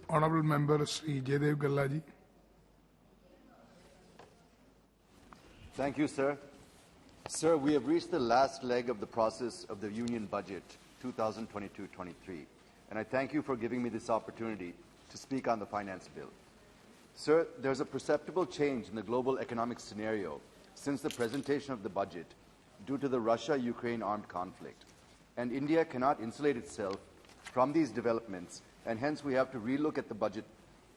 Honourable Member Sri Jayadev Galla ji. Thank you, sir. Sir, we have reached the last leg of the process of the Union Budget 2022-23, and I thank you for giving me this opportunity to speak on the Finance Bill. Sir, there's a perceptible change in the global economic scenario since the presentation of the budget due to the Russia-Ukraine armed conflict, and India cannot insulate itself from these developments, and hence we have to relook at the budget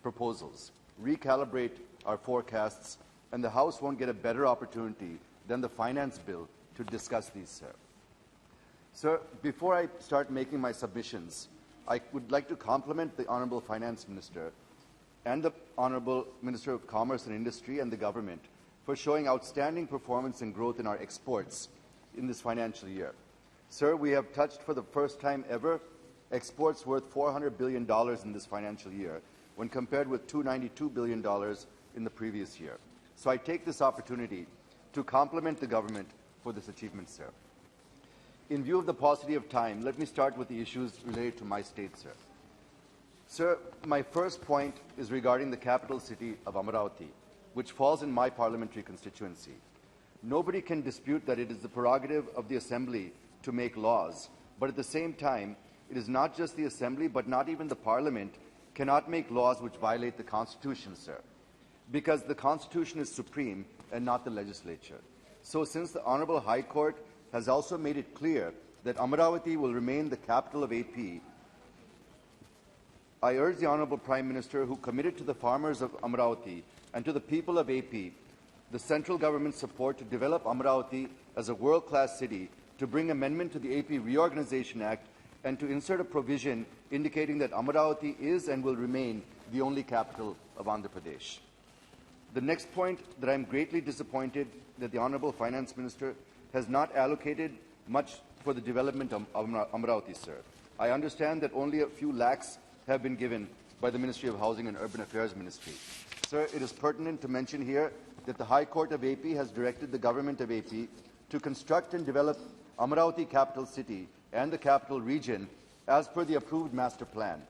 proposals, recalibrate our forecasts, and the House won't get a better opportunity than the Finance Bill to discuss these, sir. Sir, before I start making my submissions, I would like to compliment the Honourable Finance Minister and the Honourable Minister of Commerce and Industry and the government for showing outstanding performance and growth in our exports in this financial year. Sir, we have touched for the first time ever exports worth $400 billion in this financial year when compared with $292 billion in the previous year. So I take this opportunity to compliment the government for this achievement, sir. In view of the paucity of time, let me start with the issues related to my state, sir. Sir, my first point is regarding the capital city of Amaravati, which falls in my parliamentary constituency. Nobody can dispute that it is the prerogative of the Assembly to make laws, but at the same time, it is not just the Assembly, but not even the Parliament cannot make laws which violate the Constitution, sir, because the Constitution is supreme and not the legislature. So since the Honourable High Court has also made it clear that Amaravati will remain the capital of AP, I urge the Honourable Prime Minister, who committed to the farmers of Amaravati and to the people of AP the central government's support to develop Amaravati as a world-class city, to bring amendment to the AP Reorganisation Act and to insert a provision indicating that Amaravati is and will remain the only capital of Andhra Pradesh. The next point, that I am greatly disappointed that the Honourable Finance Minister has not allocated much for the development of Amaravati, sir. I understand that only a few lakhs have been given by the Ministry of Housing and Urban Affairs Ministry. Sir, it is pertinent to mention here that the High Court of AP has directed the Government of AP to construct and develop Amaravati capital city and the capital region as per the approved master plan,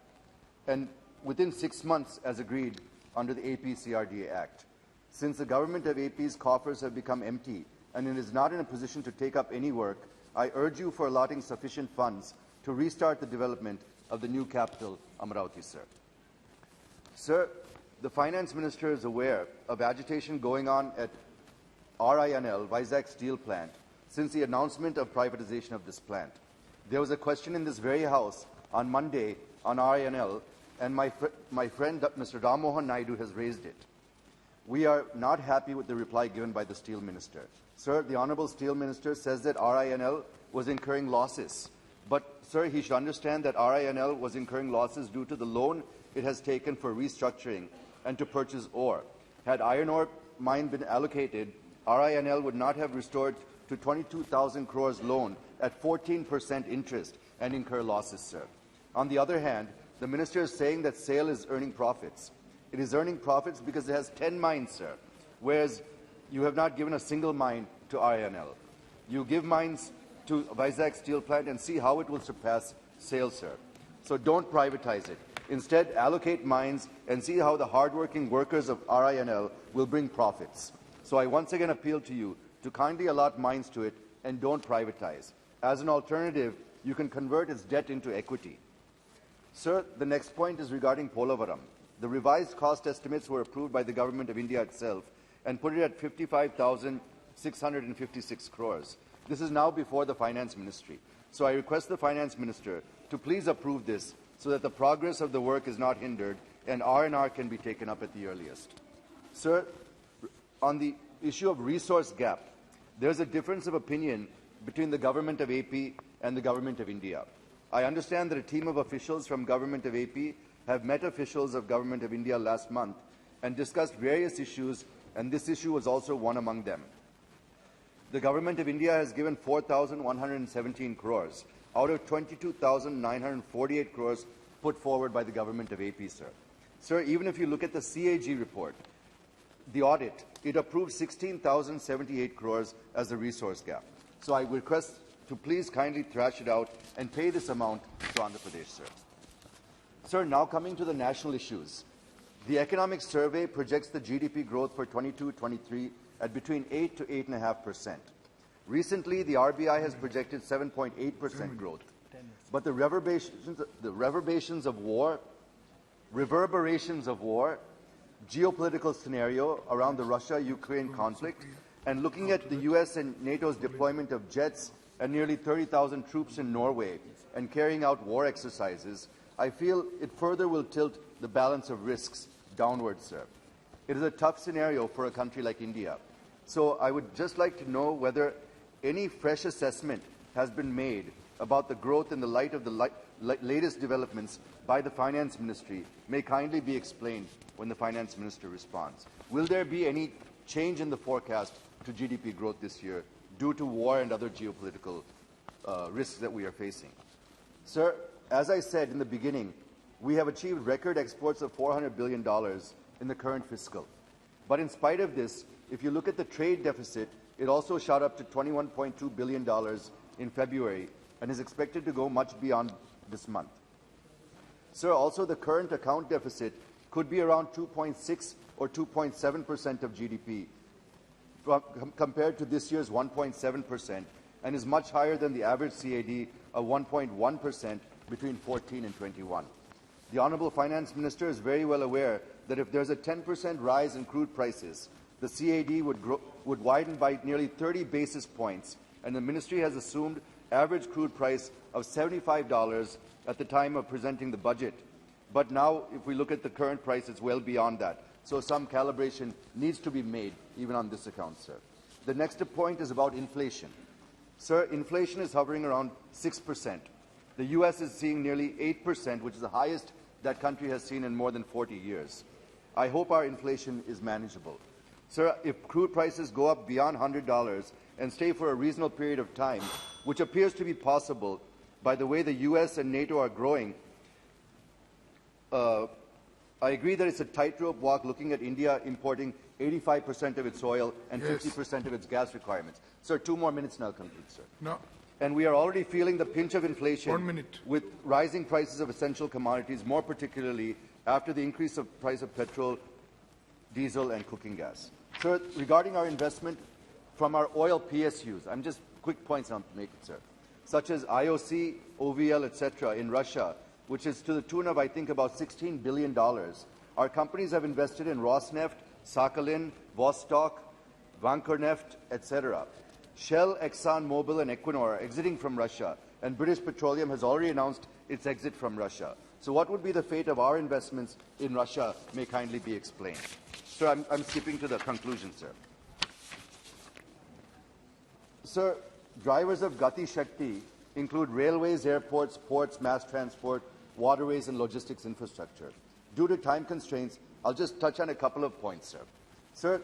and within 6 months as agreed under the AP CRDA Act. Since the Government of AP's coffers have become empty and it is not in a position to take up any work, I urge you for allotting sufficient funds to restart the development of the new capital, Amaravati, sir. Sir, the Finance Minister is aware of agitation going on at RINL, Vizag Steel Plant, since the announcement of privatization of this plant. There was a question in this very House on Monday on RINL, and my friend Mr. Ram Mohan Naidu has raised it. We are not happy with the reply given by the Steel Minister. Sir, the Honourable Steel Minister says that RINL was incurring losses. But, sir, he should understand that RINL was incurring losses due to the loan it has taken for restructuring and to purchase ore. Had iron ore mine been allocated, RINL would not have restored to 22,000 crores loan at 14% interest and incur losses, sir. On the other hand, the Minister is saying that SAIL is earning profits. It is earning profits because it has 10 mines, sir, whereas you have not given a single mine to RINL. You give mines to Vizag Steel Plant and see how it will surpass SAIL, sir. So don't privatize it. Instead, allocate mines and see how the hardworking workers of RINL will bring profits. So I once again appeal to you to kindly allot mines to it and don't privatize. As an alternative, you can convert its debt into equity. Sir, the next point is regarding Polavaram. The revised cost estimates were approved by the Government of India itself and put it at 55,656 crores. This is now before the Finance Ministry. So I request the Finance Minister to please approve this so that the progress of the work is not hindered and R&R can be taken up at the earliest. Sir, on the issue of resource gap, there's a difference of opinion between the Government of AP and the Government of India. I understand that a team of officials from Government of AP have met officials of Government of India last month and discussed various issues, and this issue was also one among them. The Government of India has given 4,117 crores out of 22,948 crores put forward by the Government of AP, sir. Sir, even if you look at the CAG report, the audit, it approved 16,078 crores as the resource gap. So I request to please kindly thrash it out and pay this amount to Andhra Pradesh, sir. Sir, now coming to the national issues. The Economic Survey projects the GDP growth for 22-23 at between 8 to 8.5%. Recently, the RBI has projected 7.8% growth. But the reverberations of war, geopolitical scenario around the Russia-Ukraine conflict, and looking at the US and NATO's deployment of jets and nearly 30,000 troops in Norway and carrying out war exercises, I feel it further will tilt the balance of risks downwards, sir. It is a tough scenario for a country like India. So I would just like to know whether any fresh assessment has been made about the growth in the light of the latest developments by the Finance Ministry may kindly be explained when the Finance Minister responds. Will there be any change in the forecast to GDP growth this year due to war and other geopolitical risks that we are facing? Sir, as I said in the beginning, we have achieved record exports of $400 billion in the current fiscal. But in spite of this, if you look at the trade deficit, it also shot up to $21.2 billion in February and is expected to go much beyond this month. Sir, also the current account deficit could be around 2.6 or 2.7% of GDP compared to this year's 1.7% and is much higher than the average CAD of 1.1% between 14 and 21. The Honourable Finance Minister is very well aware that if there's a 10% rise in crude prices, the CAD would widen by nearly 30 basis points, and the Ministry has assumed average crude price of $75 at the time of presenting the budget. But now, if we look at the current price, it's well beyond that. So some calibration needs to be made, even on this account, sir. The next point is about inflation. Sir, inflation is hovering around 6%. The US is seeing nearly 8%, which is the highest that country has seen in more than 40 years. I hope our inflation is manageable. Sir, if crude prices go up beyond $100 and stay for a reasonable period of time, which appears to be possible by the way the US and NATO are growing, I agree that it's a tightrope walk looking at India importing 85% of its oil and 50% of its gas requirements. Sir, 2 more minutes and I'll conclude, sir. No. And we are already feeling the pinch of inflation 1 minute. with rising prices of essential commodities, more particularly after the increase of price of petrol, diesel and cooking gas. Sir, regarding our investment from our oil PSUs, I'm just quick points I'll make it, sir, such as IOC, OVL, etc. in Russia, which is to the tune of, I think, about $16 billion. Our companies have invested in Rosneft, Sakhalin, Vostok, Vankorneft, etc. Shell, ExxonMobil and Equinor are exiting from Russia, and British Petroleum has already announced its exit from Russia. So what would be the fate of our investments in Russia may kindly be explained. Sir, I'm skipping to the conclusion, sir. Sir, drivers of Gati Shakti include railways, airports, ports, mass transport, waterways and logistics infrastructure. Due to time constraints, I'll just touch on a couple of points, sir. Sir,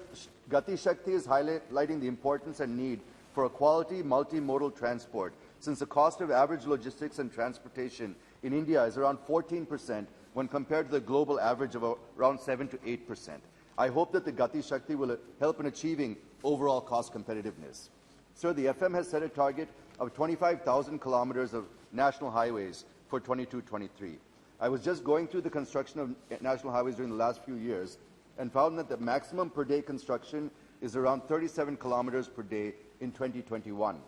Gati Shakti is highlighting the importance and need for a quality multimodal transport, since the cost of average logistics and transportation in India is around 14% when compared to the global average of around 7 to 8%. I hope that the Gati Shakti will help in achieving overall cost competitiveness. Sir, the FM has set a target of 25,000 kilometers of national highways for 22-23. I was just going through the construction of national highways during the last few years and found that the maximum per day construction is around 37 kilometers per day in 2021.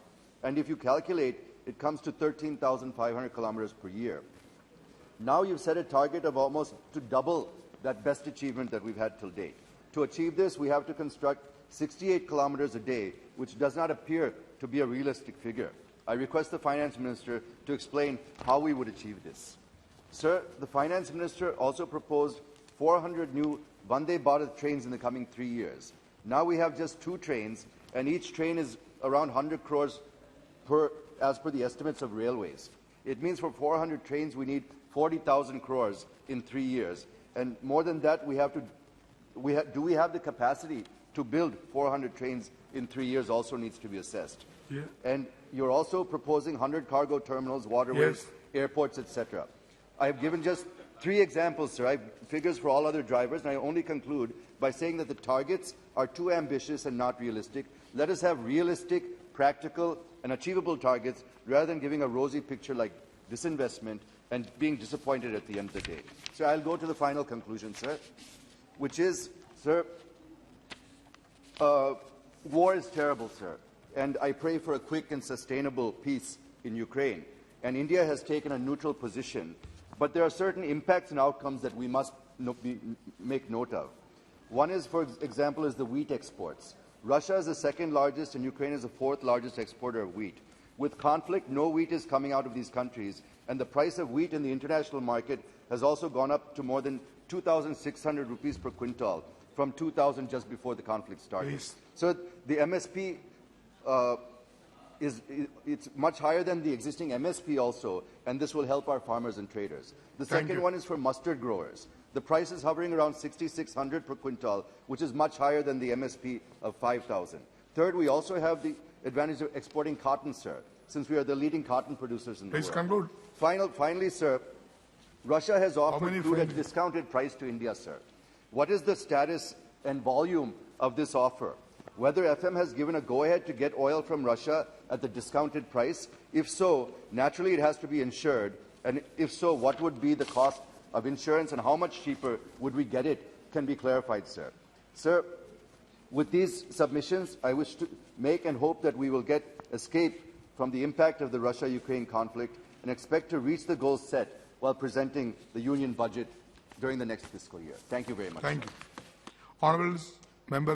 And if you calculate, it comes to 13,500 kilometers per year. Now you've set a target of almost to double that best achievement that we've had till date. To achieve this, we have to construct 68 kilometers a day, which does not appear to be a realistic figure. I request the Finance Minister to explain how we would achieve this. Sir, the Finance Minister also proposed 400 new Vande Bharat trains in the coming 3 years. Now we have just 2 trains, and each train is around 100 crores as per the estimates of railways. It means for 400 trains we need 40,000 crores in 3 years. And more than that, do we have the capacity to build 400 trains in 3 years also needs to be assessed. Yeah. And you're also proposing 100 cargo terminals, waterways, airports, etc. I have given just 3 examples, sir. I have figures for all other drivers, and I only conclude by saying that the targets are too ambitious and not realistic. Let us have realistic, practical, and achievable targets rather than giving a rosy picture like disinvestment and being disappointed at the end of the day. So I'll go to the final conclusion, sir, which is, sir, war is terrible, sir, and I pray for a quick and sustainable peace in Ukraine. And India has taken a neutral position, but there are certain impacts and outcomes that we must make note of. One is, for example, is the wheat exports. Russia is the second largest and Ukraine is the fourth largest exporter of wheat. With conflict, no wheat is coming out of these countries, and the price of wheat in the international market has also gone up to more than 2,600 rupees per quintal, from 2,000 just before the conflict started. Please. So the MSP it's much higher than the existing MSP also, and this will help our farmers and traders. The second one is for mustard growers. The price is hovering around 6,600 per quintal, which is much higher than the MSP of 5,000. Third, we also have the advantage of exporting cotton, sir, since we are the leading cotton producers in the world. Please conclude. Finally, sir, Russia has offered crude at a discounted price to India, sir. What is the status and volume of this offer? Whether FM has given a go-ahead to get oil from Russia at the discounted price? If so, naturally it has to be insured. And if so, what would be the cost of insurance and how much cheaper would we get it can be clarified, sir. Sir, with these submissions, I wish to make and hope that we will get escape from the impact of the Russia-Ukraine conflict and expect to reach the goals set while presenting the Union budget during the next fiscal year. Thank you very much. Thank you. Honourable Member